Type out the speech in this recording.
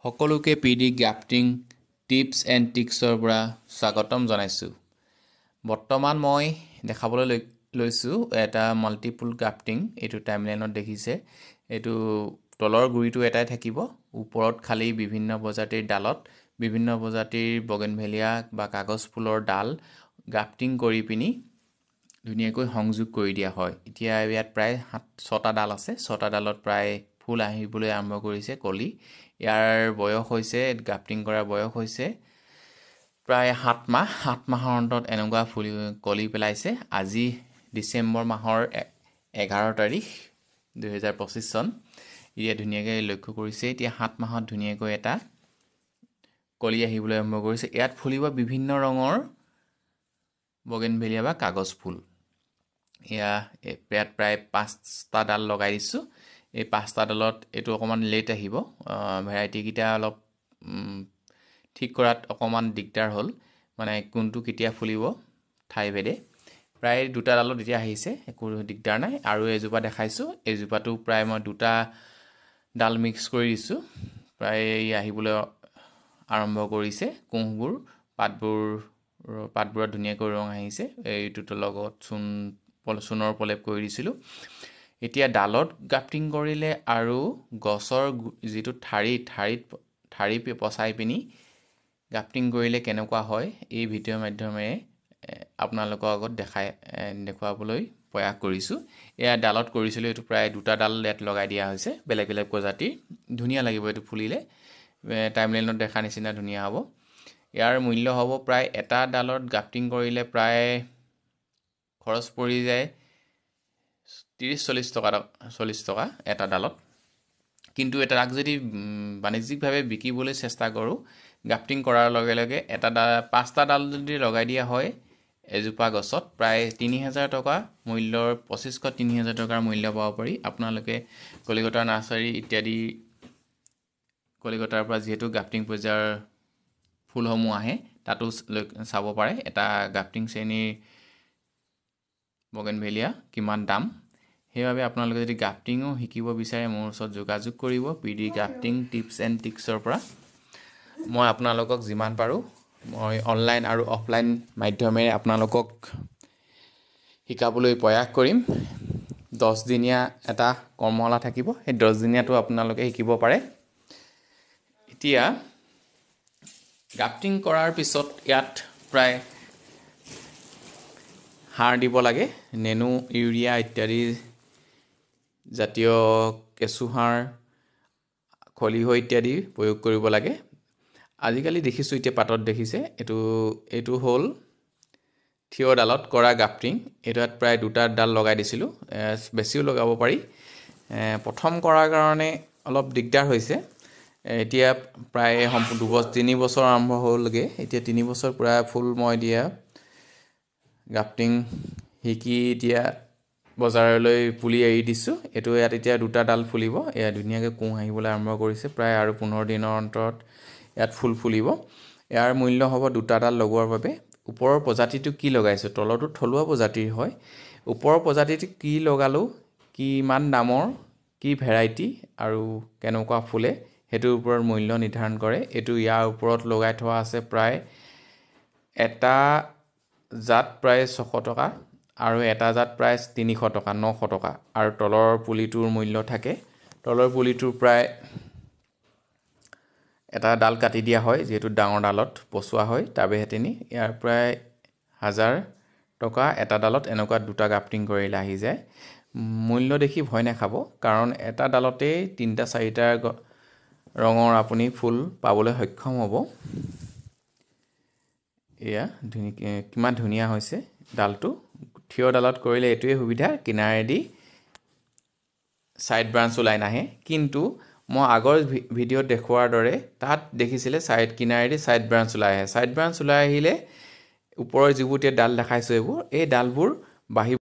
সকলোকে পিডি grafting tips and ট্ৰিক্সৰ পৰা স্বাগতম জনাইছোঁ। বৰ্তমান মই দেখাবলৈ লৈছোঁ এটা মাল্টিপুল গ্ৰাফটিং। এইটো টাইমলাইনত দেখিছে। এইটো তলৰ গুৰিটো এটাই থাকিব, ওপৰত খালি বিভিন্ন প্ৰজাতিৰ ডালত বিভিন্ন প্ৰজাতিৰ বগেনভেলিয়া বা কাগজ ফুলৰ ডাল গ্ৰাফটিং কৰি পিনি ধুনীয়াকৈ সংযোগ কৰি দিয়া হয়। এতিয়া ইয়াত প্ৰায় 6টা ডাল আছে। 6টা ডালত প্ৰায় ফুল আহিবলৈ আৰম্ভ কৰিছে কলি। ইয়াৰ বয়স হৈছে গ্ৰাফটিং কৰাৰ বয়স হৈছে প্ৰায় 7 মাহ। 7 মাহৰ অন্তত এনেকুৱা ফুল কলি পেলাইছে। আজি ডিচেম্বৰ মাহৰ 11 তাৰিখ 2025 চন। এতিয়া ধুনীয়াকৈ লক্ষ্য কৰিছে। এতিয়া 7 মাহত ধুনীয়াকৈ এটা কলি আহিবলৈ আৰম্ভ কৰিছে। ইয়াত ফুলিব বিভিন্ন ৰঙৰ বগেনভেলিয়া বা কাগজ ফুল। ইয়াত প্ৰায় 5টা ডাল লগাই দিছোঁ। এই 5টা ডালত এইটো অকণমান লেট আহিব। ভেৰাইটিকেইটা অলপ ঠিক কৰাত অকণমান দিগদাৰ হ'ল, মানে কোনটো কেতিয়া ফুলিব ঠাইভেদে। প্ৰায় 2টা ডালত এতিয়া আহিছে, একো দিগদাৰ নাই। আৰু এজোপা দেখাইছোঁ। এজোপাটো প্ৰায় মই 2টা ডাল মিক্স কৰি দিছোঁ। প্ৰায় আহিবলৈ আৰম্ভ কৰিছে। কোঁহবোৰ পাতবোৰত ধুনীয়াকৈ ৰং আহিছে। এইটোৰ লগত চূণৰ প্ৰলেপ কৰি দিছিলোঁ। এতিয়া ডালত গ্ৰাফটিং কৰিলে আৰু গছৰ যিটো ঠাৰি পচাই পিনি গ্ৰাফটিং কৰিলে কেনেকুৱা হয়, এই ভিডিঅ'ৰ মাধ্যমেৰে আপোনালোকৰ আগত দেখুৱাবলৈ প্ৰয়াস কৰিছোঁ। এয়া ডালত কৰিছিলোঁ। এইটো প্ৰায় 2টা ডাল ইয়াত লগাই দিয়া হৈছে, বেলেগ বেলেগ প্ৰজাতিৰ। ধুনীয়া লাগিব এইটো ফুলিলে। টাইমলাইনত দেখা নিচিনা ধুনীয়া হ'ব। ইয়াৰ মূল্য হ'ব প্ৰায় এটা ডালত গ্ৰাফটিং কৰিলে প্ৰায় খৰচ পৰি যায় 30-40 টকা এটা ডালত। কিন্তু তাক যদি বাণিজ্যিকভাৱে বিকিবলৈ চেষ্টা কৰোঁ, গ্ৰাফটিং কৰাৰ লগে লগে 5টা ডাল যদি লগাই দিয়া হয় এজোপা গছত, প্ৰায় 3000 টকা মূল্যৰ 2500-3000 টকাৰ মূল্য পাব পাৰি। আপোনালোকে কলিকতাৰ নাৰ্চাৰী ইত্যাদি কলিকতাৰ পৰা যিহেতু গ্ৰাফটিং পৰ্যায়ৰ ফুলসমূহ আহে, তাতো চাব পাৰে এটা গ্ৰাফটিং শ্ৰেণীৰ বগেনভেলিয়া কিমান দাম। সেইবাবে আপোনালোকে যদি গ্ৰাফটিঙো শিকিব বিচাৰে মোৰ ওচৰত যোগাযোগ কৰিব। পিডি গ্ৰাফটিং টিপছ এণ্ড ট্ৰিক্সৰ পৰা মই আপোনালোকক যিমান পাৰোঁ মই অনলাইন আৰু অফলাইন মাধ্যমেৰে আপোনালোকক শিকাবলৈ প্ৰয়াস কৰিম। 10 দিনীয়া এটা কৰ্মশালা থাকিব। সেই 10 দিনীয়াটো আপোনালোকে শিকিব পাৰে। এতিয়া গ্ৰাফটিং কৰাৰ পিছত ইয়াত প্ৰায় সাৰ দিব লাগে। নেনো ইউৰিয়া ইত্যাদি জাতীয় কেঁচুসাৰ, খলিহ ইত্যাদি প্ৰয়োগ কৰিব লাগে। আজিকালি দেখিছোঁ, এতিয়া পাতত দেখিছে, এইটো হ'ল থিয় ডালত কৰা গ্ৰাফটিং। এইটোত প্ৰায় 2টা ডাল লগাই দিছিলোঁ। বেছিও লগাব পাৰি। প্ৰথম কৰাৰ কাৰণে অলপ দিগদাৰ হৈছে। এতিয়া প্ৰায় 3 বছৰ আৰম্ভ হ'লগৈ। এতিয়া 3 বছৰ প্ৰায় ফুল মই দিয়া গ্ৰাফটিং শিকি এতিয়া বজাৰলৈ পুলি এৰি দিছোঁ। ইয়াত এতিয়া 2টা ডাল ফুলিব। এয়া ধুনীয়াকৈ কোঁহ আহিবলৈ আৰম্ভ কৰিছে। প্ৰায় আৰু 15 দিনৰ অন্তৰত ইয়াত ফুল ফুলিব। ইয়াৰ মূল্য হ'ব 2টা ডাল লগোৱাৰ বাবে। ওপৰৰ প্ৰজাতিটো কি লগাইছোঁ, তলৰটো থলুৱা প্ৰজাতিৰ হয়। ওপৰৰ প্ৰজাতিটো কি লগালোঁ, কিমান দামৰ, কি ভেৰাইটি আৰু কেনেকুৱা ফুলে, সেইটোৰ ওপৰত মূল্য নিৰ্ধাৰণ কৰে। ইয়াৰ ওপৰত লগাই থোৱা আছে প্ৰায় এটা জাত প্ৰায় 600 টকা আৰু এটা জাত প্ৰায় 300 টকা, 900 টকা। আৰু তলৰ পুলিটোৰ মূল্য থাকে। তলৰ পুলিটোৰ প্ৰায় এটা ডাল কাটি দিয়া হয়, যিহেতু ডাঙৰ ডালত পচোৱা হয় টাবেহেঁতেনি। ইয়াৰ প্ৰায় 1000 টকা এটা ডালত। এনেকুৱা 2টা গ্ৰাফটিং কৰিলে আহি যায়। মূল্য দেখি ভয় নাখাব, কাৰণ এটা ডালতেই 3-4টা ৰঙৰ আপুনি ফুল পাবলৈ সক্ষম হ'ব। এয়া কিমান ধুনীয়া হৈছে ডালটো। থিয় ডালত কৰিলে এইটোৱে সুবিধা, কিনাৰেদি ছাইড ব্ৰাঞ্চ ওলাই নাহে। কিন্তু মই আগৰ ভিডিঅ'ত দেখুওৱাৰ দৰে তাত দেখিছিলে কিনাৰেদি ছাইড ব্ৰাঞ্চ ওলাই আহে। ছাইড ব্ৰাঞ্চ ওলাই আহিলে ওপৰৰ যিবোৰ এতিয়া ডাল দেখাইছোঁ এই ডালবোৰ বাঢ়িব।